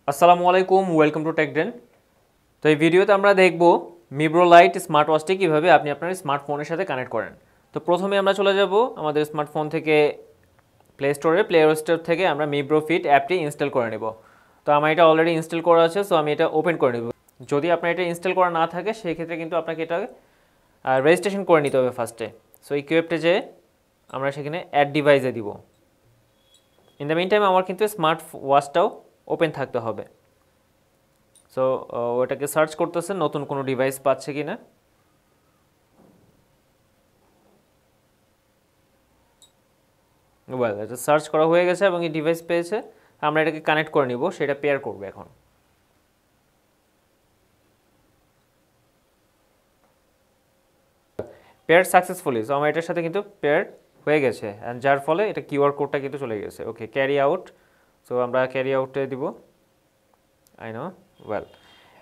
আসসালামু আলাইকুম, welcome to টেকডেন। তো এই ভিডিওতে আমরা দেখব মিব্রো লাইট স্মার্টওয়াচটি কীভাবে আপনি আপনার স্মার্টফোনের সাথে কানেক্ট করেন। তো প্রথমে আমরা চলে যাব আমাদের স্মার্টফোন থেকে প্লে স্টোর থেকে আমরা মিব্রো ফিট অ্যাপটি ইনস্টল করে নেব। তো আমার এটা অলরেডি ইনস্টল করা আছে, সো আমি এটা ওপেন করে নেব। যদি আপনার এটা ইনস্টল করা না থাকে সেই ক্ষেত্রে কিন্তু আপনাকে এটা রেজিস্ট্রেশন করে নিতে হবে ফার্স্টে। সো এই কিউএপটে যে আমরা সেখানে অ্যাড ডিভাইসে দিব। ইন দ্য মিন টাইম আমার কিন্তু স্মার্ট ওয়াচটাও ওপেন থাকতে হবে। সো ওটাকে সার্চ করতেছে নতুন কোনো ডিভাইস পাচ্ছে কিনা। ওয়েল, এটা সার্চ করা হয়ে গেছে এবং এই ডিভাইস পেয়েছে। আমরা এটাকে কানেক্ট করে নিব, সেটা পেয়ার করবে এখন। পেয়ার সাকসেসফুলি, সো আমার এটার সাথে কিন্তু পেয়ার হয়ে গেছে, অ্যান্ড যার ফলে এটা কিউআর কোডটা কিন্তু চলে গেছে। ওকে, ক্যারি আউট। সো আমরা ক্যারি আউটে দিব। I know. ওয়েল,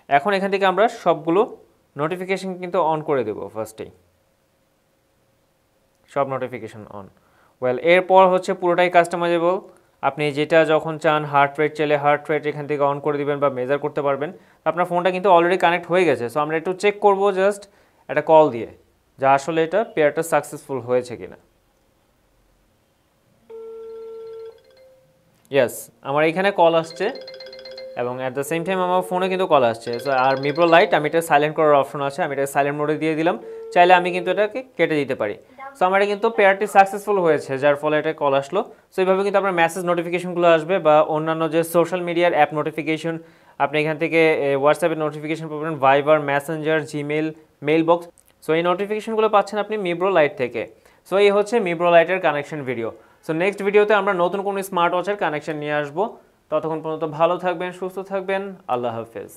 এখন এখান থেকে আমরা সবগুলো নোটিফিকেশন কিন্তু অন করে দেব ফার্স্টেই। সব নোটিফিকেশন অন। ওয়েল, এরপর হচ্ছে পুরোটাই কাস্টমাইজেবল। আপনি যেটা যখন চান, হার্ট রেট চাইলে হার্ট রেট এখান থেকে অন করে দিবেন বা মেজার করতে পারবেন। আপনার ফোনটা কিন্তু অলরেডি কানেক্ট হয়ে গেছে, সো আমরা একটু চেক করব জাস্ট একটা কল দিয়ে, যা আসলে এটা পেয়ারটা সাকসেসফুল হয়েছে কিনা। ইয়েস, আমার এইখানে কল আসছে এবং অ্যাট দ্য সেম টাইম আমার ফোনে কিন্তু কল আসছে। সো আর মিব্রো লাইট আমি এটা সাইলেন্ট করার অপশন আছে, আমি এটা সাইলেন্ট মোডে দিয়ে দিলাম। চাইলে আমি কিন্তু এটাকে কেটে দিতে পারি। সো আমার কিন্তু পেয়ারটি সাকসেসফুল হয়েছে, যার ফলে এটা কল আসলো। সো এইভাবে কিন্তু আপনার মেসেজ নোটিফিকেশনগুলো আসবে বা অন্যান্য যে সোশ্যাল মিডিয়ার অ্যাপ নোটিফিকেশন, আপনি এখান থেকে হোয়াটসঅ্যাপের নোটিফিকেশন পাবেন, Viber, messenger, Gmail, mail box. So এই নোটিফিকেশনগুলো পাচ্ছেন আপনি মিব্রো লাইট থেকে। সো এই হচ্ছে মিব্রো লাইটের কানেকশন ভিডিও। সো নেক্সট ভিডিওতে আমরা নতুন কোনো স্মার্ট ওয়াচের কানেকশন নিয়ে আসবো। ততক্ষণ পর্যন্ত ভালো থাকবেন, সুস্থ থাকবেন। আল্লাহ হাফেজ।